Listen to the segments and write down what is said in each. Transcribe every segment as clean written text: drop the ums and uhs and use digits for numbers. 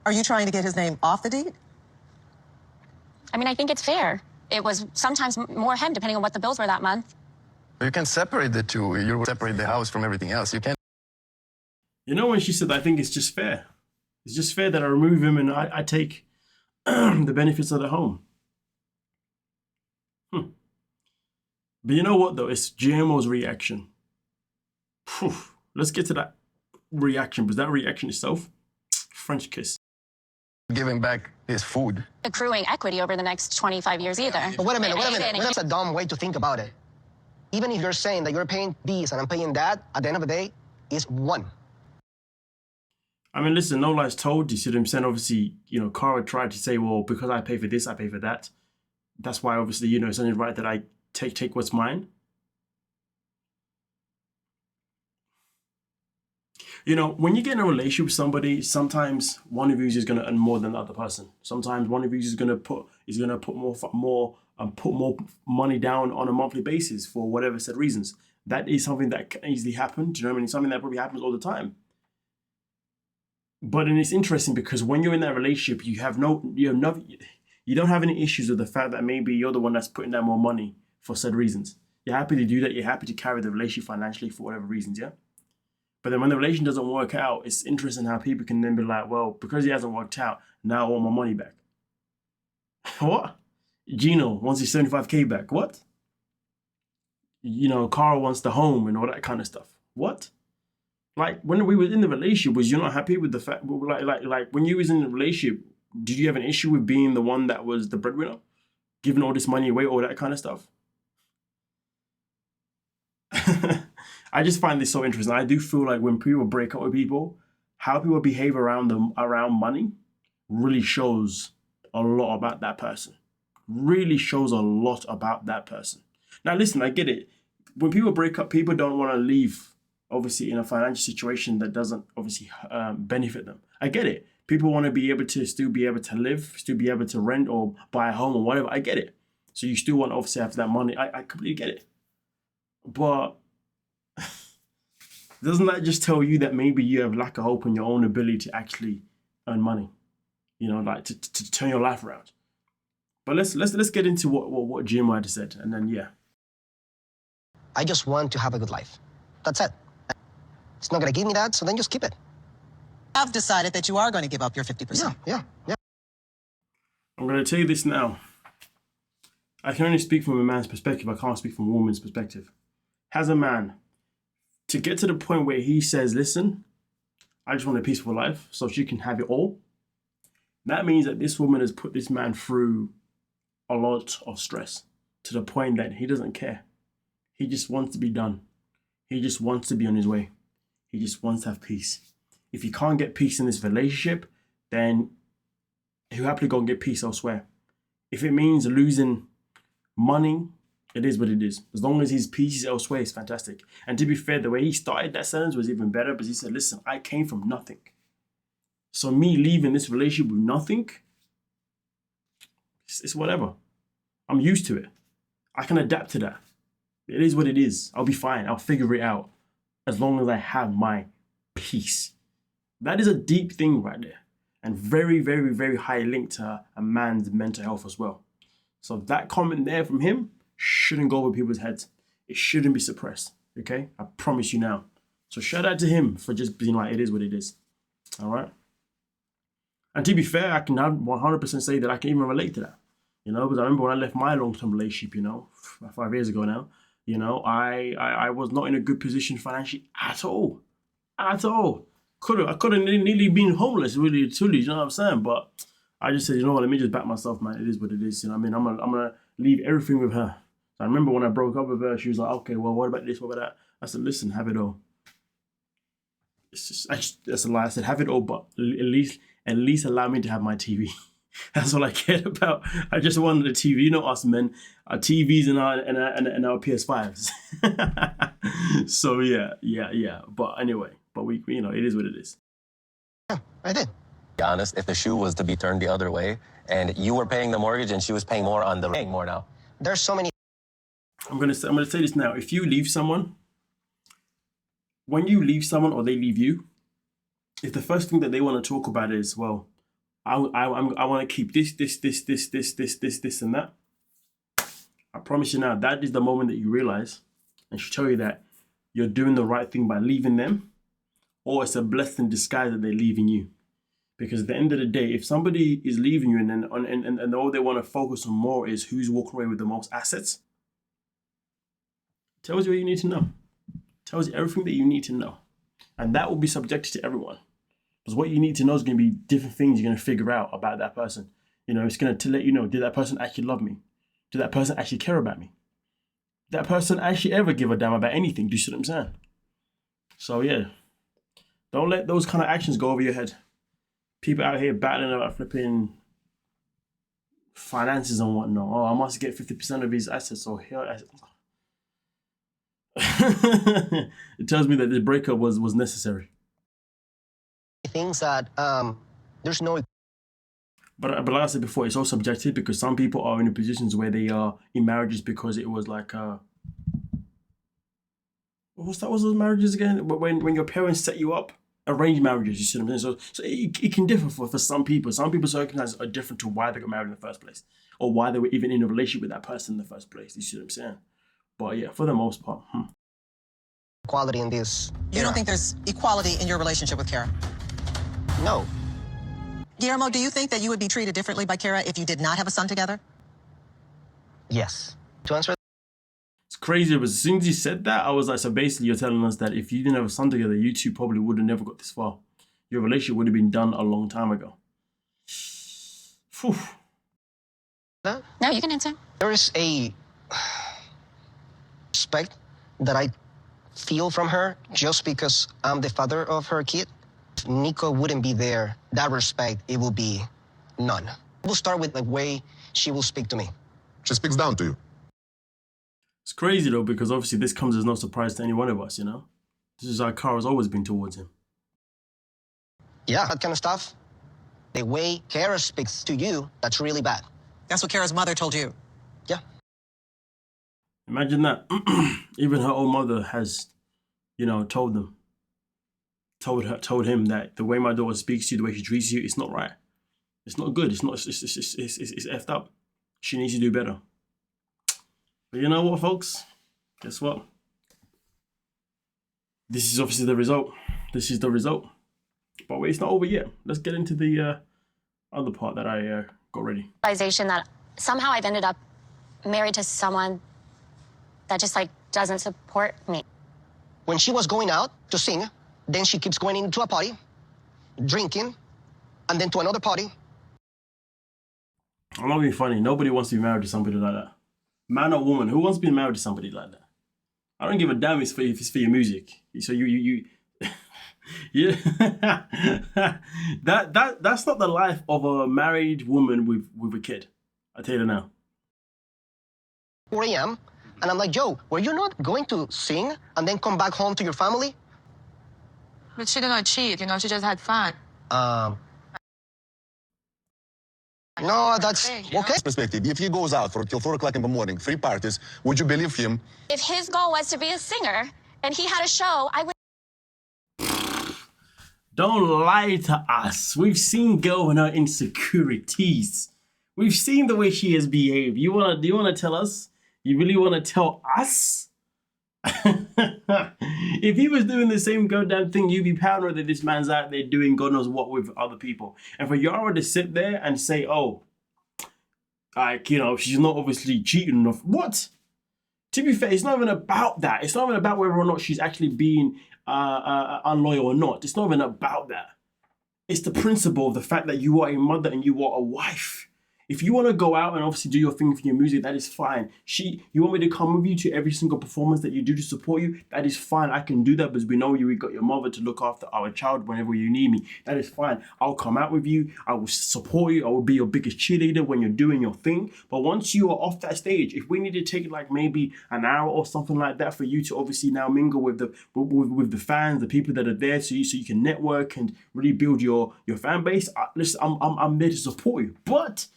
Are you trying to get his name off the deed? I mean, I think it's fair. It was sometimes more him, depending on what the bills were that month. You can separate the two. You separate the house from everything else. You can't. You know, when she said, I think it's just fair. It's just fair that I remove him and I take the benefits of the home. But you know what, though? It's Guillermo's reaction. Whew. Let's get to that reaction, because that reaction itself, French kiss. Giving back his food. Accruing equity over the next 25 years either. But wait a minute. That's a dumb way to think about it. Even if you're saying that you're paying this and I'm paying that, at the end of the day, it's one. I mean, listen, no lies told. You see what I'm saying? Obviously, you know, Cara tried to say, well, because I pay for this, I pay for that. That's why, obviously, you know, it's only right that I take what's mine. You know, when you get in a relationship with somebody, sometimes one of you is going to earn more than the other person. Sometimes one of you is going to put more money down on a monthly basis for whatever said reasons. That is something that can easily happen. Do you know what I mean? Something that probably happens all the time. But it's interesting because when you're in that relationship, you don't have any issues with the fact that maybe you're the one that's putting down more money for said reasons. You're happy to do that. You're happy to carry the relationship financially for whatever reasons, yeah? But then when the relation doesn't work out, it's interesting how people can then be like, well, because it hasn't worked out, now I want my money back. What? Gino wants his 75K back. What? You know, Carl wants the home and all that kind of stuff. What? Like, when we were in the relationship, was you not happy with the fact, like when you was in the relationship, did you have an issue with being the one that was the breadwinner? Giving all this money away, all that kind of stuff? I just find this so interesting. I do feel like when people break up with people, how people behave around money really shows a lot about that person. Really shows a lot about that person. Now, listen, I get it. When people break up, people don't want to leave, obviously, in a financial situation that doesn't obviously benefit them. I get it. People want to be able to still be able to live, still be able to rent or buy a home or whatever. I get it. So you still want to obviously have that money. I completely get it. But doesn't that just tell you that maybe you have lack of hope in your own ability to actually earn money? You know, like to turn your life around. But let's get into what Guillermo had said, and then yeah. I just want to have a good life. That's it. It's not going to give me that, so then just keep it. I've decided that you are going to give up your 50%. Yeah. I'm going to tell you this now. I can only speak from a man's perspective. I can't speak from a woman's perspective. As a man, to get to the point where he says, listen, I just want a peaceful life so she can have it all, that means that this woman has put this man through a lot of stress to the point that he doesn't care. He just wants to be done. He just wants to be on his way. He just wants to have peace. If he can't get peace in this relationship, then he'll happily go and get peace elsewhere. If it means losing money, it is what it is. As long as his peace is elsewhere, it's fantastic. And to be fair, the way he started that sentence was even better because he said, listen, I came from nothing. So me leaving this relationship with nothing, it's whatever. I'm used to it. I can adapt to that. It is what it is. I'll be fine. I'll figure it out as long as I have my peace. That is a deep thing right there. And very, very, very high link to a man's mental health as well. So that comment there from him shouldn't go over people's heads. It shouldn't be suppressed. Okay? I promise you now. So shout out to him for just being like, it is what it is. All right? And to be fair, I can 100% say that I can even relate to that. You know, because I remember when I left my long-term relationship, 5 years ago now, I was not in a good position financially at all. At all. I could have nearly been homeless, really, truly, you know what I'm saying? But I just said, you know what, let me just back myself, man. It is what it is. You know what I mean? I'm gonna leave everything with her. So I remember when I broke up with her, she was like, okay, well, what about this, what about that? I said, listen, have it all. That's a lie. I said, have it all, but at least allow me to have my TV. That's all I cared about. I just wanted a TV. You know us men, our TVs and our PS5s. So yeah. But anyway, we it is what it is. Yeah, I did. Be honest, if the shoe was to be turned the other way and you were paying the mortgage and she was paying more on the paying more now. There's so many. I'm gonna say this now. If you leave someone, when you leave someone or they leave you, if the first thing that they want to talk about is, well, I want to keep this, and that. I promise you now, that is the moment that you realize, and she'll tell you that you're doing the right thing by leaving them, or it's a blessing in disguise that they're leaving you. Because at the end of the day, if somebody is leaving you and all they want to focus on more is who's walking away with the most assets, tells you what you need to know. Tells you everything that you need to know. And that will be subjected to everyone. Because what you need to know is going to be different things you're going to figure out about that person. You know, it's going to let you know, did that person actually love me? Did that person actually care about me? Did that person actually ever give a damn about anything? Do you see what I'm saying? So yeah, don't let those kind of actions go over your head. People out here battling about flipping finances and whatnot. Oh, I must get 50% of his assets or here. It tells me that this breakup was necessary. Things that there's no. But like I said before, it's all subjective because some people are in positions where they are in marriages because it was like what's those marriages again? When your parents set you up, arranged marriages. You see what I'm saying? So it can differ for some people. Some people's circumstances are different to why they got married in the first place, or why they were even in a relationship with that person in the first place. You see what I'm saying? But yeah, for the most part. Equality in this. You don't think there's equality in your relationship with Kara? No. Guillermo, do you think that you would be treated differently by Kara if you did not have a son together? Yes. To answer. It's crazy, but as soon as you said that, I was like, so basically you're telling us that if you didn't have a son together, you two probably would have never got this far. Your relationship would have been done a long time ago. Phew. No, you can answer. There is a respect that I feel from her just because I'm the father of her kid. If Nico wouldn't be there, that respect, it will be none. We'll start with the way she will speak to me. She speaks down to you. It's crazy though, because obviously this comes as no surprise to any one of us, you know? This is how Kara's always been towards him. Yeah, that kind of stuff. The way Kara speaks to you, that's really bad. That's what Kara's mother told you. Yeah. Imagine that. Even her own mother has, you know, told him that the way my daughter speaks to you, the way she treats you, it's not right. It's not good. It's effed up. She needs to do better. But you know what, folks? Guess what? This is obviously the result. This is the result. But wait, it's not over yet. Let's get into the other part that I got ready. Realization that somehow I've ended up married to someone that just like doesn't support me. When she was going out to sing, then she keeps going into a party, drinking, and then to another party. I'm not being funny. Nobody wants to be married to somebody like that. Man or woman, who wants to be married to somebody like that? I don't give a damn if it's for your music. So you yeah. that's not the life of a married woman with a kid. I tell you now. 4 a.m. And I'm like, yo, were you not going to sing and then come back home to your family? But she did not cheat, you know, she just had fun. No, that's okay. Perspective, if he goes out for till 4 o'clock in the morning, 3 parties, would you believe him? If his goal was to be a singer and he had a show, I would. Don't lie to us. We've seen girl and her insecurities. We've seen the way she has behaved. Do you wanna tell us? You really wanna tell us? If he was doing the same goddamn thing, you'd be paranoid that this man's out there doing God knows what with other people. And for Yara to sit there and say, oh, like, you know, she's not obviously cheating enough. What? To be fair, it's not even about that. It's not even about whether or not she's actually being unloyal or not. It's not even about that. It's the principle of the fact that you are a mother and you are a wife. If you want to go out and obviously do your thing for your music, that is fine. You want me to come with you to every single performance that you do to support you? That is fine. I can do that because we know we got your mother to look after our child whenever you need me. That is fine. I'll come out with you. I will support you. I will be your biggest cheerleader when you're doing your thing. But once you are off that stage, if we need to take like maybe an hour or something like that for you to obviously now mingle with the fans, the people that are there, so you can network and really build your fan base. Listen, I'm there to support you. But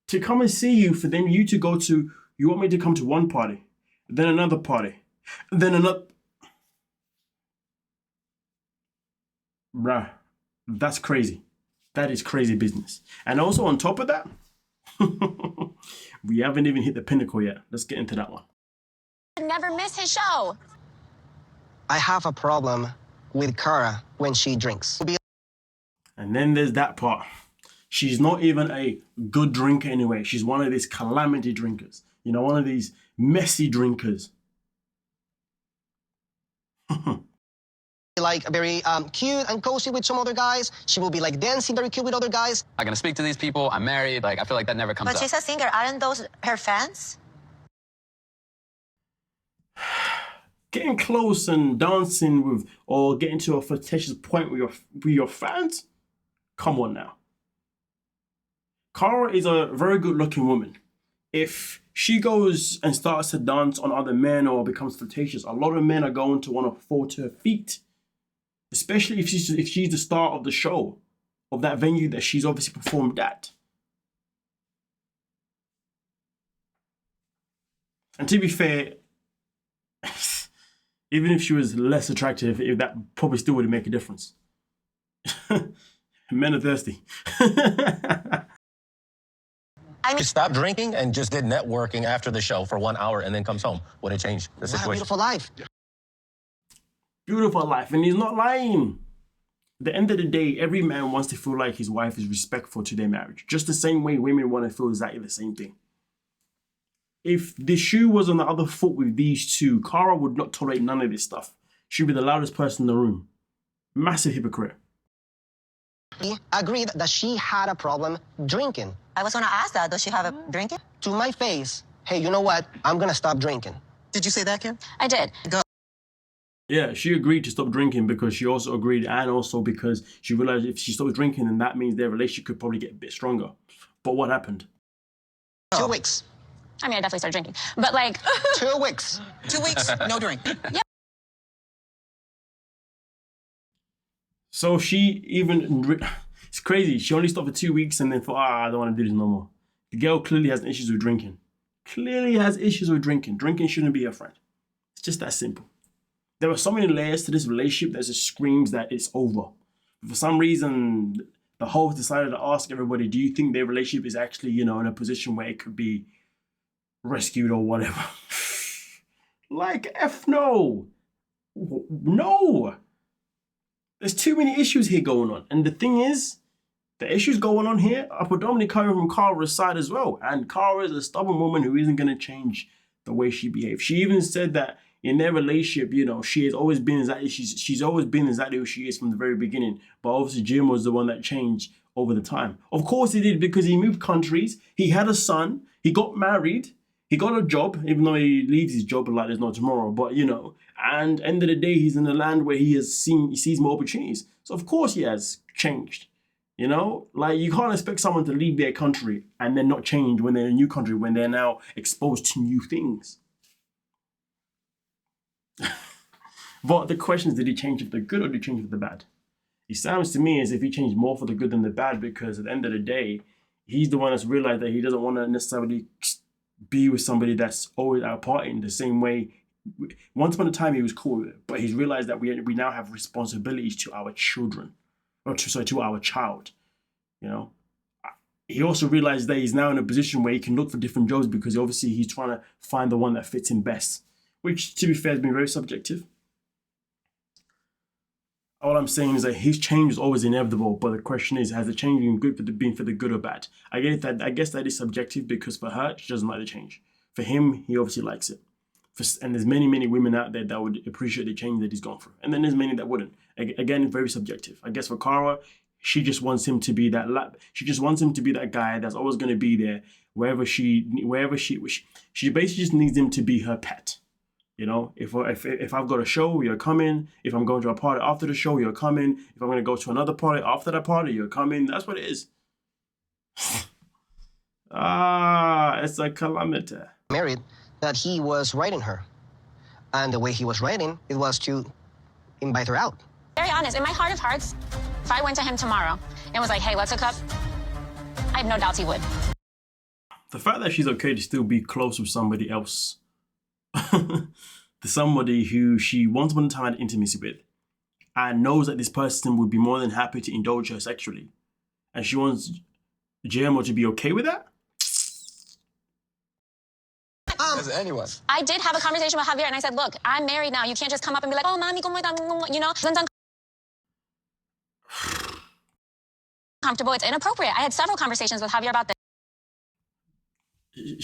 to come and see you, for then you to go to, you want me to come to one party, then another party, then another. Bruh, that's crazy. That is crazy business. And also on top of that, we haven't even hit the pinnacle yet. Let's get into that one. Never miss his show. I have a problem with Cara when she drinks. And then there's that part. She's not even a good drinker anyway. She's one of these calamity drinkers. You know, one of these messy drinkers. Like very cute and cozy with some other guys. She will be like dancing very cute with other guys. I'm gonna speak to these people. I'm married. Like, I feel like that never comes But up. she's a singer. Aren't those her fans? Getting close and dancing with, or getting to a flirtatious point with your fans? Come on now. Cara is a very good looking woman. If she goes and starts to dance on other men or becomes flirtatious, a lot of men are going to want to fall to her feet. Especially if she's the star of the show, of that venue that she's obviously performed at. And to be fair, even if she was less attractive, that probably still wouldn't make a difference. Men are thirsty. She stopped drinking and just did networking after the show for 1 hour and then comes home. Would it change the What a situation? beautiful life. Beautiful life, and he's not lying. At the end of the day, every man wants to feel like his wife is respectful to their marriage. Just the same way women want to feel exactly the same thing. If the shoe was on the other foot with these two, Cara would not tolerate none of this stuff. She'd be the loudest person in the room. Massive hypocrite. Agreed that she had a problem drinking. I was going to ask that. Does she have a drinking? To my face, hey, you know what? I'm gonna stop drinking. Did you say that, Kim? I did. Go. Yeah, she agreed to stop drinking because she also agreed, and also because she realized if she stops drinking, then that means their relationship could probably get a bit stronger. But what happened? 2 weeks. I mean, I definitely started drinking. But like, 2 weeks. 2 weeks, no drink. So she even, it's crazy. She only stopped for 2 weeks and then thought, I don't want to do this no more. The girl clearly has issues with drinking. Clearly has issues with drinking. Drinking shouldn't be her friend. It's just that simple. There are so many layers to this relationship that just screams that it's over. For some reason, the host decided to ask everybody, do you think their relationship is actually, in a position where it could be rescued or whatever? Like, F no. No. There's too many issues here going on. And the thing is, the issues going on here are predominantly coming from Cara's side as well. And Cara is a stubborn woman who isn't going to change the way she behaves. She even said that in their relationship, she has always been exactly, she's always been exactly who she is from the very beginning. But obviously Jim was the one that changed over the time. Of course he did, because he moved countries, he had a son, he got married, he got a job, even though he leaves his job like there's no tomorrow. But and end of the day, he's in a land where he sees more opportunities. So of course he has changed. Like, you can't expect someone to leave their country and then not change when they're in a new country, when they're now exposed to new things. But the question is, did he change for the good or did he change for the bad? It sounds to me as if he changed more for the good than the bad, because at the end of the day, he's the one that's realized that he doesn't want to necessarily be with somebody that's always out partying the same way. Once upon a time, he was cool with it, but he's realized that we now have responsibilities to our children. To our child, He also realized that he's now in a position where he can look for different jobs, because obviously he's trying to find the one that fits him best, which, to be fair, has been very subjective. All I'm saying is that his change is always inevitable, but the question is, has the change been for the good or bad? I guess that is subjective, because for her, she doesn't like the change. For him, he obviously likes it. And there's many, many women out there that would appreciate the change that he's gone through. And then there's many that wouldn't. Again, very subjective. I guess for Cara, she just wants him to be that guy that's always going to be there wherever she basically just needs him to be her pet. If I've got a show, you're coming. If I'm going to a party after the show, you're coming. If I'm going to go to another party after that party, you're coming. That's what it is. It's a calamity. Married, that he was writing her. And the way he was writing, it was to invite her out. very honest, in my heart of hearts, if I went to him tomorrow and was like, hey, let's hook up, I have no doubts he would. The fact that she's okay to still be close with somebody else, to somebody who she once upon a time had intimacy with, and knows that this person would be more than happy to indulge her sexually, and she wants Guillermo to be okay with that? As anyone. I did have a conversation with Javier, and I said, look, I'm married now. You can't just come up and be like, oh, mami, ¿cómo está?" You know, it's uncomfortable. It's inappropriate. I had several conversations with Javier about this.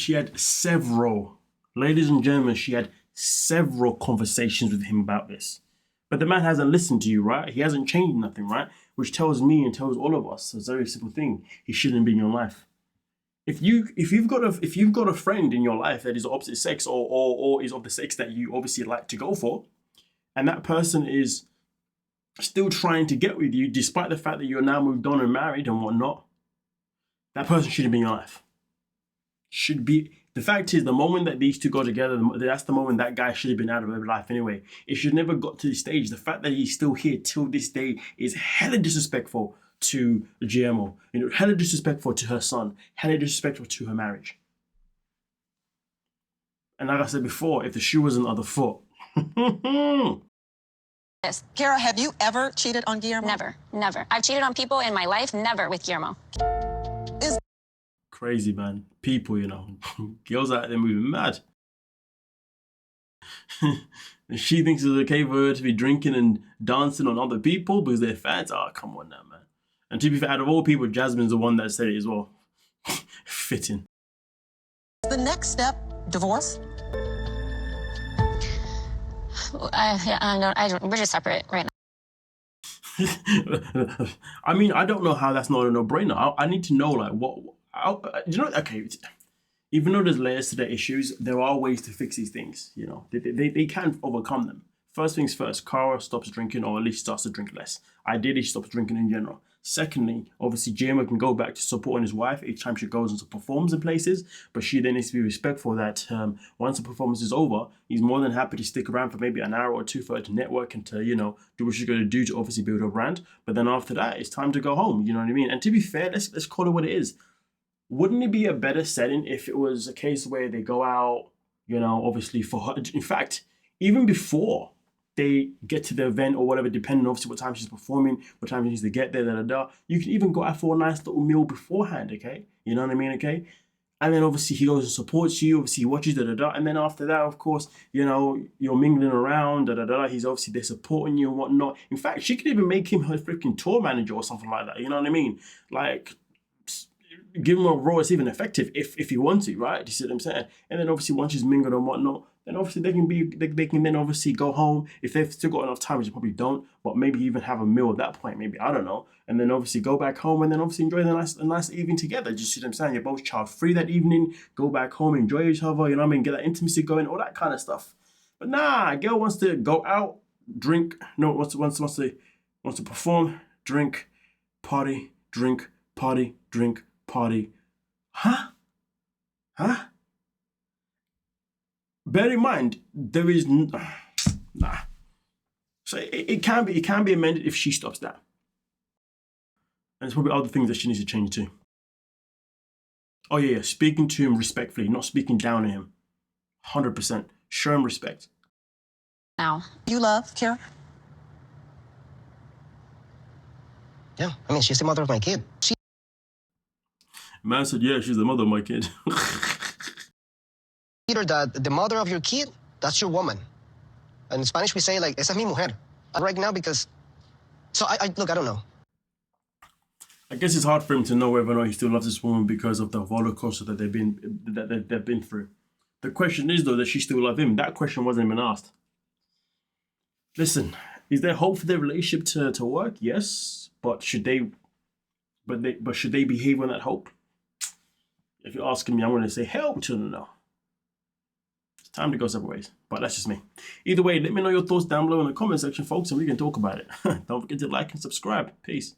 She had several, ladies and gentlemen, she had several conversations with him about this. But the man hasn't listened to you, right? He hasn't changed nothing, right? Which tells me and tells all of us a very simple thing. He shouldn't be in your life. If you've got a friend in your life that is opposite sex or is of the sex that you obviously like to go for, and that person is still trying to get with you despite the fact that you're now moved on and married and whatnot, that person shouldn't be in your life. Should be. The fact is, the moment that these two go together, that's the moment that guy should have been out of her life anyway. It should never got to this stage. The fact that he's still here till this day is hella disrespectful to Guillermo. You know, hella disrespectful to her son. Hella disrespectful to her marriage. And like I said before, if the shoe was on the other foot. Kara, have you ever cheated on Guillermo? Never, never. I've cheated on people in my life, never with Guillermo. Crazy, man. People, you know. Girls out there moving mad. And she thinks it's okay for her to be drinking and dancing on other people because they're fans. Oh, come on now, man. And to be fair, out of all people, Jasmine's the one that said it as well. Fitting. The next step, divorce? We're just separate right now. I mean, I don't know how that's not a no-brainer. I need to know, like, what... you know, okay, even though there's layers to the issues, there are ways to fix these things, you know. They can overcome them. First things first, Cara stops drinking, or at least starts to drink less. Ideally, she stops drinking in general. Secondly, obviously, Guillermo can go back to supporting his wife each time she goes and performs in places, but she then needs to be respectful that once the performance is over, he's more than happy to stick around for maybe an hour or two for her to network and to, you know, do what she's going to do to obviously build her brand. But then after that, it's time to go home, you know what I mean? And to be fair, let's call it what it is. Wouldn't it be a better setting if it was a case where they go out, you know, obviously for her? In fact, even before they get to the event or whatever, depending obviously what time she's performing, what time she needs to get there, you can even go out for a nice little meal beforehand, okay? You know what I mean, okay? And then obviously he goes and supports you, obviously he watches, and then after that, of course, you know, you're mingling around, he's obviously there supporting you and whatnot. In fact, she could even make him her freaking tour manager or something like that, you know what I mean? Like, give him a role that's even effective if you want to, right? Do you see what I'm saying? And then obviously once she's mingled and whatnot, then obviously they can then obviously go home if they've still got enough time, which they probably don't, but maybe even have a meal at that point, maybe, I don't know. And then obviously go back home and then obviously enjoy a nice evening together. Do you see what I'm saying? You're both child free that evening, go back home, enjoy each other, you know what I mean? Get that intimacy going, all that kind of stuff. But nah, a girl wants to go out, drink, wants to perform, drink, party, drink, party, drink, party. Huh? Bear in mind, there is nah. So it can be amended if she stops that. And there's probably other things that she needs to change too. Oh yeah, speaking to him respectfully, not speaking down to him. 100%. Show him respect. Now. You love Kara? Yeah, I mean, she's the mother of my kid. Man said, yeah, she's the mother of my kid. Peter, that the mother of your kid, that's your woman. And in Spanish, we say, like, esa es mi mujer. Right now, because... So, look, I don't know. I guess it's hard for him to know whether or not he still loves this woman because of the roller coaster that they've been through. The question is, though, that she still loves him. That question wasn't even asked. Listen, is there hope for their relationship to work? Yes. But should they behave on that hope? If you're asking me, I'm going to say hell to no. It's time to go separate ways. But that's just me. Either way, let me know your thoughts down below in the comment section, folks, and we can talk about it. Don't forget to like and subscribe. Peace.